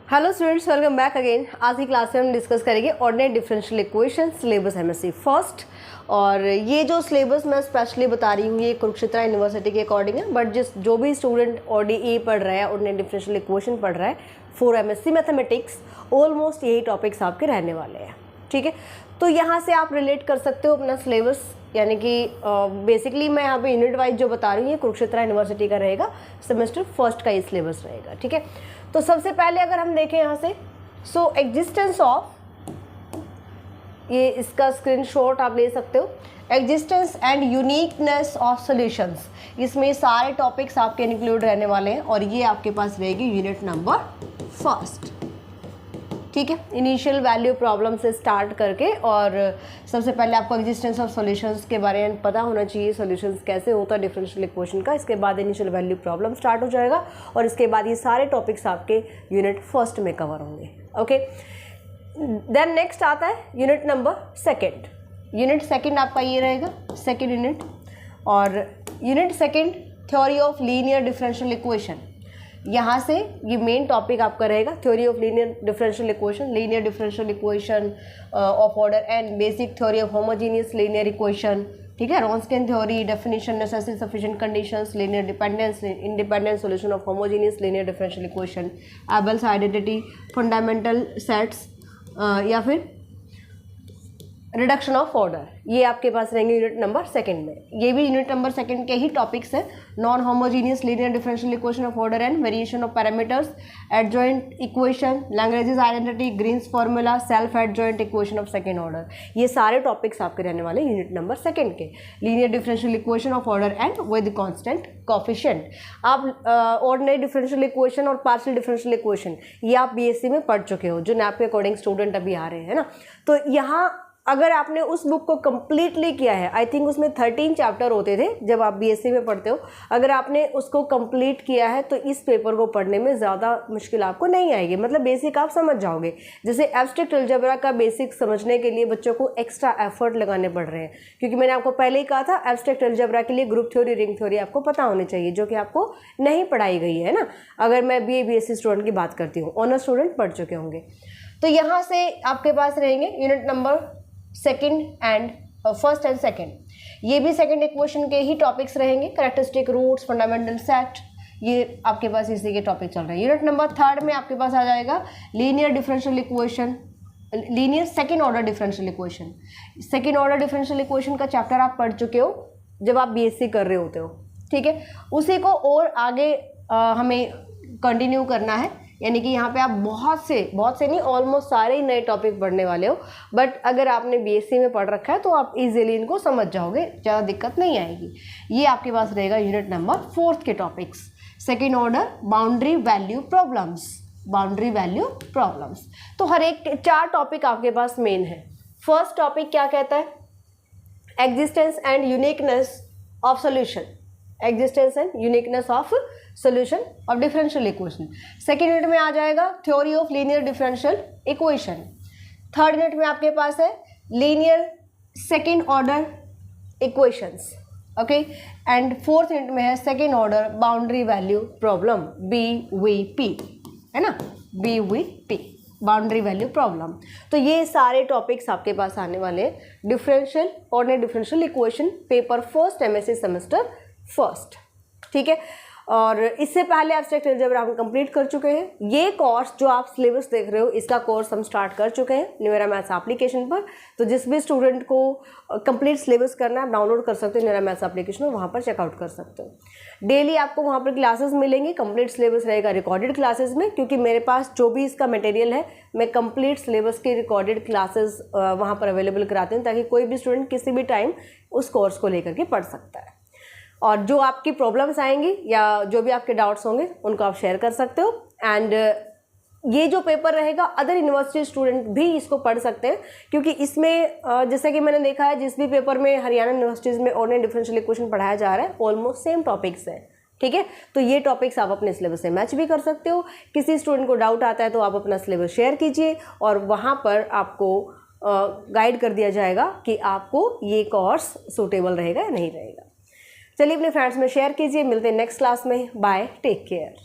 Hello students, welcome back again. आज की class में हम डिस्कस करेंगे ordinary differential equation syllabus MSc first. और ये जो सिलेबस मैं स्पेशली बता रही हूँ ये कुरुक्षेत्र यूनिवर्सिटी के अकॉर्डिंग है, बट जो भी स्टूडेंट ODE पढ़ रहा है, ऑर्डिनरी डिफरेंशियल इक्वेशन पढ़ रहा है फॉर एमएससी मैथमेटिक्स, ऑलमोस्ट यही टॉपिक्स आपके रहने वाले हैं। ठीक है, तो यहाँ से आप रिलेट कर सकते हो अपना सिलेबस, यानी कि बेसिकली मैं यहाँ पे यूनिट वाइज जो बता रही हूँ ये कुरुक्षेत्र यूनिवर्सिटी का रहेगा, सेमेस्टर फर्स्ट का ही सिलेबस रहेगा। ठीक है, तो सबसे पहले अगर हम देखें यहाँ से, सो एग्जिस्टेंस ऑफ, ये इसका स्क्रीनशॉट आप ले सकते हो, existence and uniqueness of solutions, इसमें सारे टॉपिक्स आपके इंक्लूड रहने वाले हैं और ये आपके पास रहेगी यूनिट नंबर फर्स्ट। ठीक है, इनिशियल वैल्यू प्रॉब्लम से स्टार्ट करके, और सबसे पहले आपको एग्जिस्टेंस ऑफ सॉल्यूशंस के बारे में पता होना चाहिए, सॉल्यूशंस कैसे होता है डिफरेंशियल इक्वेशन का। इसके बाद इनिशियल वैल्यू प्रॉब्लम स्टार्ट हो जाएगा और इसके बाद ये सारे टॉपिक्स आपके यूनिट फर्स्ट में कवर होंगे। ओके, देन नेक्स्ट आता है unit number second. Unit second आपका ये रहेगा, सेकेंड यूनिट, और unit second theory of linear differential equation. यहाँ से ये मेन टॉपिक आपका रहेगा, theory of linear differential equation of order and basic theory of homogeneous linear equation. ठीक है, Wronskian theory, definition, necessary sufficient conditions, linear dependence, independent solution of homogeneous linear differential equation, एबल्स identity, fundamental sets, या फिर reduction of order, ये आपके पास रहेंगे unit number second में। ये भी यूनिट नंबर सेकंड के ही टॉपिक्स हैं। Non homogeneous linear differential equation of order and variation of parameters, adjoint equation, Lagrange's identity, Green's formula, self adjoint equation of second order, ये सारे टॉपिक्स आपके रहने वाले यूनिट नंबर सेकंड के। Linear differential equation of order and with constant coefficient, आप ordinary differential equation और partial differential equation ये आप BSc में पढ़ चुके हो, जो नैप के अकॉर्डिंग स्टूडेंट अभी आ रहे हैं ना। तो यहाँ अगर आपने उस बुक को कंप्लीटली किया है, आई थिंक उसमें 13 चैप्टर होते थे जब आप BSc में पढ़ते हो, अगर आपने उसको कंप्लीट किया है तो इस पेपर को पढ़ने में ज़्यादा मुश्किल आपको नहीं आएगी, मतलब बेसिक आप समझ जाओगे। जैसे एब्स्ट्रैक्ट अलजेब्रा का बेसिक समझने के लिए बच्चों को एक्स्ट्रा एफर्ट लगाने पड़ रहे हैं, क्योंकि मैंने आपको पहले ही कहा था एब्स्ट्रैक्ट अलजेब्रा के लिए ग्रुप थ्योरी, रिंग थ्योरी आपको पता होनी चाहिए, जो कि आपको नहीं पढ़ाई गई है ना। अगर मैं BA BSc स्टूडेंट की बात करती हूँ, ऑनर स्टूडेंट पढ़ चुके होंगे। तो यहाँ से आपके पास रहेंगे unit number second and first and second, ये भी सेकेंड इक्वेशन के ही टॉपिक्स रहेंगे। कैरेक्टरिस्टिक रूट्स, फंडामेंटल सेट, ये आपके पास इसी के टॉपिक चल रहे हैं। यूनिट नंबर थर्ड में आपके पास आ जाएगा linear differential equation, linear second order differential equation. Second order differential equation का चैप्टर आप पढ़ चुके हो जब आप BSc कर रहे होते हो। ठीक है, उसी को और आगे हमें कंटिन्यू करना है, यानी कि यहाँ पे आप बहुत से नहीं, ऑलमोस्ट सारे ही नए टॉपिक पढ़ने वाले हो। बट अगर आपने BSc में पढ़ रखा है तो आप इजीली इनको समझ जाओगे, ज़्यादा दिक्कत नहीं आएगी। ये आपके पास रहेगा यूनिट नंबर फोर्थ के topics, second order boundary value problems. तो हर एक 4 टॉपिक आपके पास मेन है। फर्स्ट टॉपिक क्या कहता है? Existence and uniqueness of solution, existence and uniqueness of solution of differential equation. Second unit में आ जाएगा theory of linear differential equation. Third unit में आपके पास है linear second order equations, okay. And fourth unit में है second order boundary value problem, BVP, है ना, BVP, boundary value problem. तो ये सारे टॉपिक्स आपके पास आने वाले हैं differential, ordinary differential equation, paper first, MSc semester first. ठीक है, और इससे पहले एब्स्ट्रैक्ट अलजेब्रा हम कंप्लीट कर चुके हैं। ये कोर्स जो आप सिलेबस देख रहे हो, इसका कोर्स हम स्टार्ट कर चुके हैं न्यूमेरा मैथ्स एप्लीकेशन पर। तो जिस भी स्टूडेंट को कंप्लीट सिलेबस करना है आप डाउनलोड कर सकते हो न्यूमेरा मैथ्स एप्लीकेशन में, वहाँ पर चेकआउट कर सकते हो। डेली आपको वहाँ पर क्लासेस मिलेंगी, कंप्लीट सिलेबस रहेगा रिकॉर्डेड क्लासेस में, क्योंकि मेरे पास जो भी इसका मटेरियल है मैं कंप्लीट सिलेबस की रिकॉर्डेड क्लासेस वहाँ पर अवेलेबल कराती हूँ, ताकि कोई भी स्टूडेंट किसी भी टाइम उस कोर्स को लेकर के पढ़ सकता है। और जो आपकी प्रॉब्लम्स आएंगी या जो भी आपके डाउट्स होंगे उनको आप शेयर कर सकते हो। एंड ये जो पेपर रहेगा अदर यूनिवर्सिटी स्टूडेंट भी इसको पढ़ सकते हैं, क्योंकि इसमें जैसे कि मैंने देखा है जिस भी पेपर में हरियाणा यूनिवर्सिटीज़ में ऑर्डिनरी डिफरेंशियल इक्वेशन पढ़ाया जा रहा है ऑलमोस्ट सेम टॉपिक्स हैं। ठीक है, तो ये टॉपिक्स आप अपने सिलेबस से मैच भी कर सकते हो। किसी स्टूडेंट को डाउट आता है तो आप अपना सिलेबस शेयर कीजिए और वहाँ पर आपको गाइड कर दिया जाएगा कि आपको ये कोर्स सूटेबल रहेगा या नहीं रहेगा। चलिए अपने फ्रेंड्स में शेयर कीजिए। मिलते हैं नेक्स्ट क्लास में। Bye, take care.